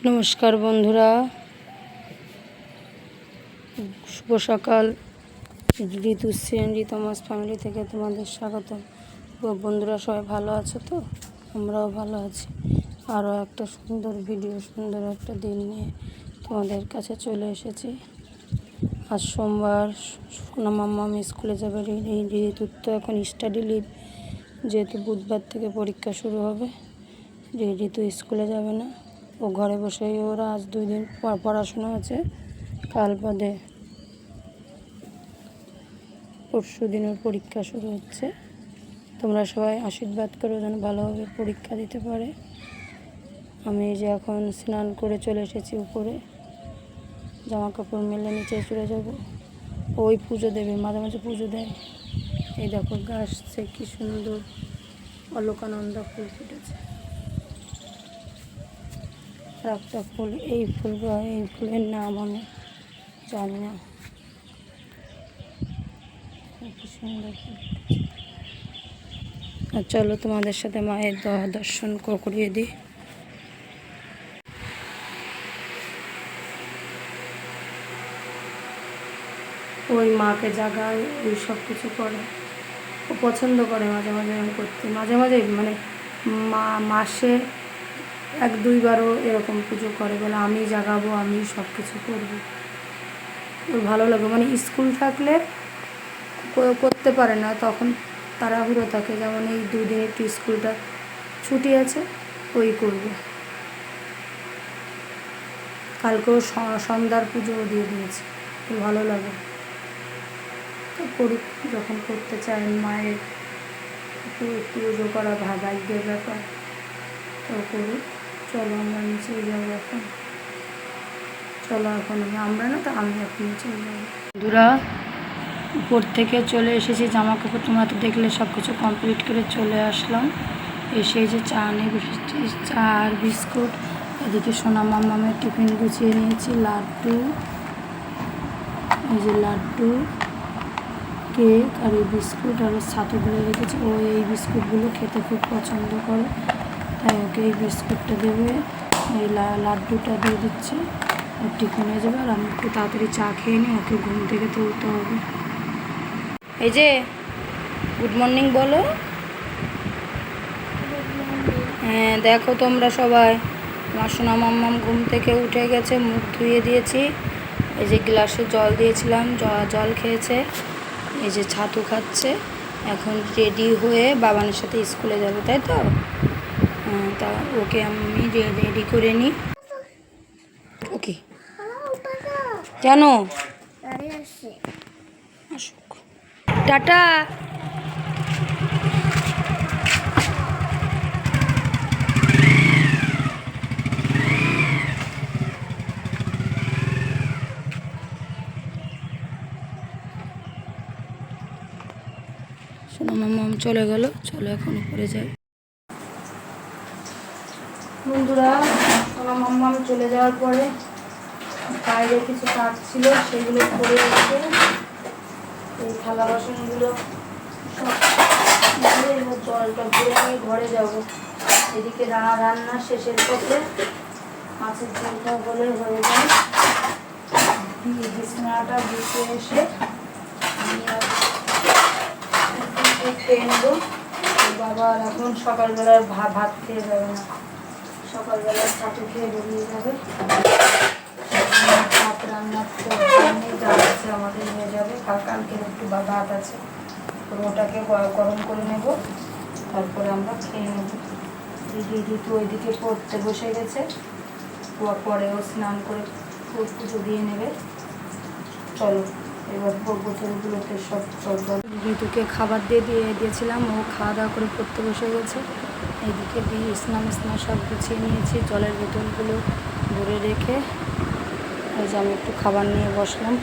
নমস্কার বন্ধুরা, শুভ সকাল। ঋতু সেন ঋতমাস ফ্যামিলি থেকে তোমাদের স্বাগত। বন্ধুরা সবাই ভালো আছো তো? আমরাও ভালো আছি। আরও একটা সুন্দর ভিডিও, সুন্দর একটা দিন নিয়ে তোমাদের কাছে চলে এসেছি। আজ সোমবার, সোনা মাম্মাম স্কুলে যাবে। ঋতুর তো এখন স্টাডি লিভ, যেহেতু বুধবার থেকে পরীক্ষা শুরু হবে। ঋতু স্কুলে যাবে না, ও ঘরে বসেই ওরা আজ 2 দিন পড়াশোনা আছে। কাল বাদে পরশু দিন ওর পরীক্ষা শুরু হচ্ছে। তোমরা সবাই আশীর্বাদ করো যেন ভালোভাবে পরীক্ষা দিতে পারে। আমি এই যে এখন স্নান করে চলে এসেছি উপরে, জামা কাপড় মেলে নিচে চলে যাব। ওই পুজো দেবে, মাঝে মাঝে পুজো দেয়। এই দেখো গাছছে কি সুন্দর অলকানন্দা ফুল ফুটেছে। একটা ফুল, এই ফুলের নাম আমি জানি না। কি সুন্দর ফুল। আর চলো তোমাদের সাথে মায়ের দর্শন করিয়ে দিই। ওই মাকে জাগায়, ওই সব কিছু করে। ও পছন্দ করে মাঝে মাঝে এরকম করতে, মাঝে মাঝে মানে মাসে 1-2 বারও এরকম পুজো করে, বলে আমি জাগাবো, আমি সব কিছু করবো। ওর ভালো লাগে। মানে স্কুল থাকলে করতে পারে না, তখন তাড়াহুড়ো থাকে। যেমন এই 2 দিন একটু স্কুলটা ছুটি আছে, ওই করবে। কালকেও সন্ধ্যার পুজো দিয়ে দিয়েছে, ভালো লাগে। তো করুক, যখন করতে চায়। মায়ের পুজো করা ভাগ্যের ব্যাপার, তো করুক। চলো আমরা নিচে যাবো এখন। চলো এখন আমরা না, তো আমি এখন নিচে যাবো। বন্ধুরা, উপর থেকে চলে এসেছি। জামা কাপড় তোমরা তো দেখলে, সব কিছু কমপ্লিট করে চলে আসলাম। এসে যে চা নিয়ে বসেছি, চা আর বিস্কুট। এদিকে সোনা মাম্মামের টিফিন গুছিয়ে নিয়েছি। লাড্ডু, এই যে লাড্ডু, কেক আর এই বিস্কুট আর ছাতুগুলো রেখেছি। ও এই বিস্কুটগুলো খেতে খুব পছন্দ করে, তাই ওকে এই বিস্কুটটা দেবে, এই লাড্ডুটা দিয়ে দিচ্ছে। আর টিফিন হয়ে যাবে। আর আমি একটু তাড়াতাড়ি চা খেয়ে নিই, ওকে ঘুম থেকে তুলতে হবে। এই যে গুড মর্নিং বলো। হ্যাঁ দেখো তোমরা সবাই, আমার সোনা মাম্মাম ঘুম থেকে উঠে গেছে, মুখ ধুয়ে দিয়েছি। এই যে গ্লাসে জল দিয়েছিলাম, জল খেয়েছে। এই যে ছাতু খাচ্ছে। এখন রেডি হয়ে বাবানের সাথে স্কুলে যাবে, তাই তো? হ্যাঁ, তা ওকে আমি রেডি করে নিই। ওকে কেন আসুক, টাটা। সোনা মাম্মাম চলে গেল। চলো এখন উপরে যাই। বন্ধুরা, সোনা মাম্মাম চলে যাওয়ার পরে বাইরে কিছু কাজ ছিল, সেগুলো করে রেখে এই থালা বাসনগুলো সব এবার জলটা ভরে নিয়ে ঘরে যাব। এদিকে রান্না শেষের পথে, মাছের ঝোলটা হলে হয়ে যায়। বিছানাটা গুছিয়ে এসে আমি খেয়ে নেবো। বাবা এখন সকালবেলার ভাত খেয়ে যাবে না, সকালবেলার ছাতু খেয়ে বেরিয়ে যাবে। ভাত রান্না যাচ্ছে, আমাদের হয়ে যাবে। কালকের একটু ভাত আছে, ওটাকে গরম করে নেব, তারপরে আমরা খেয়ে নেব। ঋতু ওইদিকে পড়তে বসে গেছে, পরেও স্নান করে পুজো দিয়ে নেবে। চলো এবার বোতলগুলোতে সব জল। ঋতুকে খাবার দিয়েছিলাম, ও খাওয়া দাওয়া করে পড়তে বসে গেছে। এইদিকে স্নান সব গুছিয়ে নিয়েছি। জলের বোতলগুলো ভরে রেখে এই যে আমি একটু খাবার নিয়ে বসলাম।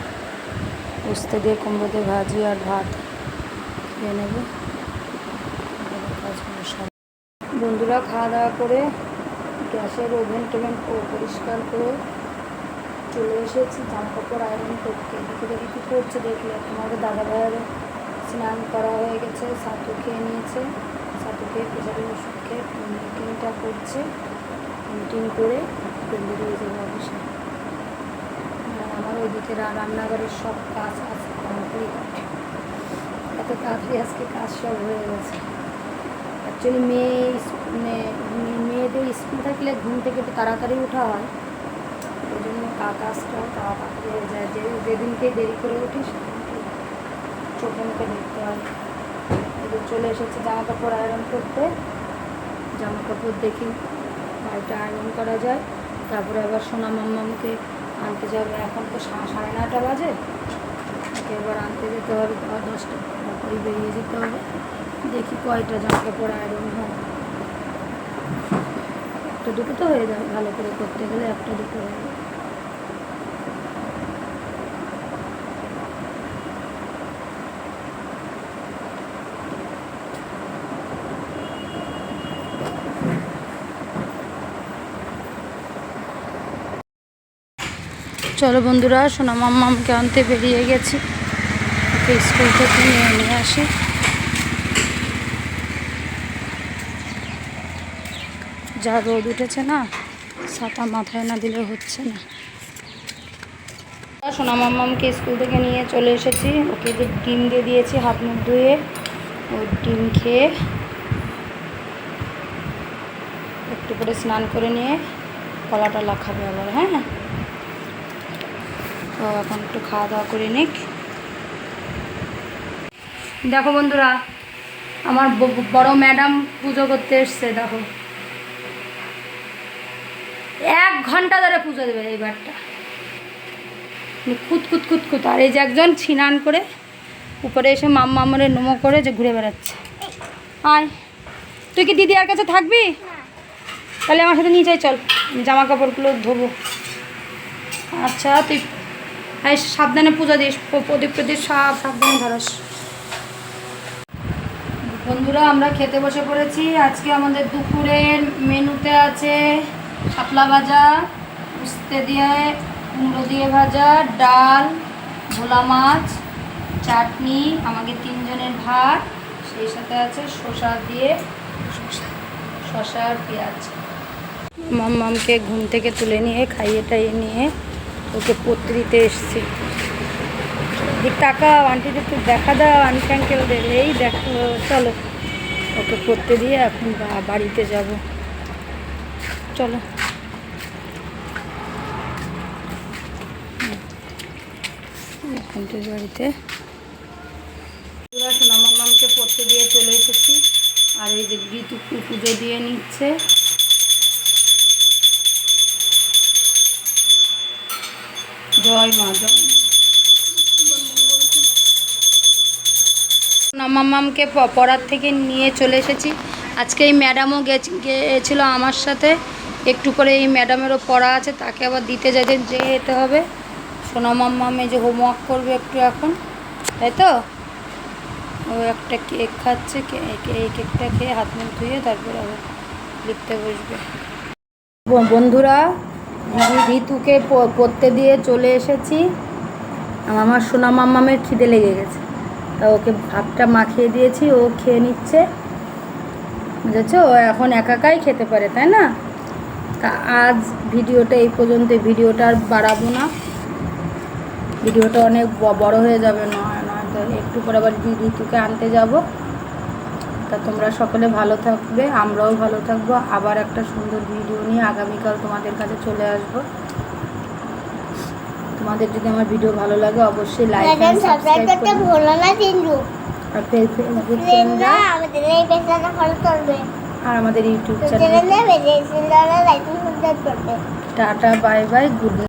উস্তে দিয়ে কুমড়ো দিয়ে ভাজি আর ভাত খেয়ে নেব। বন্ধুরা, খাওয়া দাওয়া করে গ্যাসের ওভেন টোভেন পরিষ্কার করে চলে এসেছি জামা কাপড় আয়রন করতে। এদিকে কি করছে দেখলে, তোমাদের দাদা ভাইয়ের স্নান করা হয়ে গেছে, ছাতু খেয়ে নিয়েছে। ছাতু খেয়ে প্রেশারের ওষুধ খেয়ে মিটিংটা করছে। মিটিং করে বেরিয়ে যাবে অফিসে। আমার ওইদিকে রান্নাঘরের সব কাজ আছে কমপ্লিট। এত তাড়াতাড়ি আজকে কাজ সব হয়ে গেছে। অ্যাকচুয়ালি মেয়েদের স্কুল থাকলে ঘুম থেকে একটু তাড়াতাড়ি ওঠা হয়, ওই জন্য কাজটাও তাড়াতাড়ি হয়ে যায়। যেদিনকে দেরি করে উঠি সেদিনকে চোখে মুখে দেখতে হয়। এদের চলে এসেছে জামা কাপড় আয়রন করতে। জামা কাপড় দেখি বাড়িটা আয়রন করা যায়, তারপরে আবার সোনা মাম্মামকে আনতে যাবে। এখন তো 9:30 বাজে, ওকে এবার আনতে যেতে হবে। 10টা তারপরে বেরিয়ে যেতে হবে। দেখি কয়টা জামা কাপড় আয়রন হয়। একটা দুটো তো হয়ে যাবে, ভালো করে করতে গেলে একটা দুটো হয়ে যাবে। চলো বন্ধুরা, সোনা মাম্মামকে আনতে বেরিয়ে গেছি। ওকে স্কুল থেকে নিয়ে আসি। যা রোদ উঠেছে না, ছাতা মাথায় না দিলে হচ্ছে না। সোনা মাম্মামকে স্কুল থেকে নিয়ে চলে এসেছি। ওকে যে ডিম দিয়ে দিয়েছি হাত মুখ ধুয়ে, ও ডিম খেয়ে একটু করে স্নান করে নিয়ে কলাটা খাবে আবার। হ্যাঁ, তো এখন একটু খাওয়া দাওয়া করে নিক। দেখো বন্ধুরা, আমার বড় ম্যাডাম পুজো করতে এসছে। দেখো 1 ঘন্টা ধরে পুজো দেবে এইবারটা, কুত। আর এই যে একজন স্নান করে উপরে এসে মাম্মামরে নমো করে যে ঘুরে বেড়াচ্ছে। আয়, তুই কি দিদি আর কাছে থাকবি? তাহলে আমার সাথে নিয়ে যাই, চল জামা কাপড়গুলো ধোবো। আচ্ছা, তুই সাবধানে পূজা দিস, প্রদীপ সব সাবধানে ধরাস। বন্ধুরা, আমরা খেতে বসে পড়েছি। আজকে আমাদের দুপুরের মেনুতে আছে শাপলা ভাজা, উস্তে দিয়ে কুমড়ো দিয়ে ভাজা, ডাল, ভোলা মাছ, চাটনি, আমাদের 3 জনের ভাত, সেই সাথে আছে শসা আর পেঁয়াজ। মাম্মামকে ঘুম থেকে তুলে নিয়ে খাইয়ে টাইয়ে নিয়ে ওকে পত্রিতে এসছি। টাকা আন্টিদের একটু দেখা দাও, আন্টি আঙ্কেলদের। এই দেখো, চলো ওকে পড়তে দিয়ে এখন বাড়িতে যাব। চলো আন্টির বাড়িতে। সোনা মাম্মামকে পড়তে দিয়ে চলে এসেছি। আর এই যে ঋতু পুজো দিয়ে নিচ্ছে। জয় মা, জয় মা। মাম্মামকে পড়ার থেকে নিয়ে চলে এসেছি। আজকে এই ম্যাডামও গেছিল আমার সাথে, একটু করে এই ম্যাডামেরও পড়া আছে, তাকে আবার দিতে যেতে হবে। সোনা মাম্মাম এই যে হোমওয়ার্ক করবে একটু এখন, তাই তো। ও একটা কেক খাচ্ছে, এই কেকটা খেয়ে হাত মুখ ধুয়ে তারপরে আবার লিখতে বসবে। বন্ধুরা, ঋতুকে পড়তে দিয়ে চলে এসেছি। আমার সোনা মাম্মামের খিদে লেগে গেছে, তা ওকে ভাতটা মাখিয়ে দিয়েছি, ও খেয়ে নিচ্ছে, বুঝেছো। ও এখন একাই খেতে পারে, তাই না। তা আজ ভিডিওটা এই পর্যন্ত। ভিডিওটা আর বাড়াবো না, ভিডিওটা অনেক বড় হয়ে যাবে। নয়তো একটু পরে আবার ঋতুকে আনতে যাব। তা তোমরা সকলে ভালো থাকবে, আমরাও ভালো থাকবো। আবার একটা সুন্দর ভিডিও নিয়ে আগামীকাল তোমাদের কাছে চলে আসবো। তোমাদের যদি আমার ভিডিও ভালো লাগে অবশ্যই লাইক এন্ড সাবস্ক্রাইব করতে ভুলো না কিন্তু। আর ফেসবুক ফ্রেন্ডরা আমাদের এই পেজটা ফলো করবে, আর আমাদের ইউটিউব চ্যানেলে লাইক এন্ড সাবস্ক্রাইব করবে। Tata, bye bye, good night.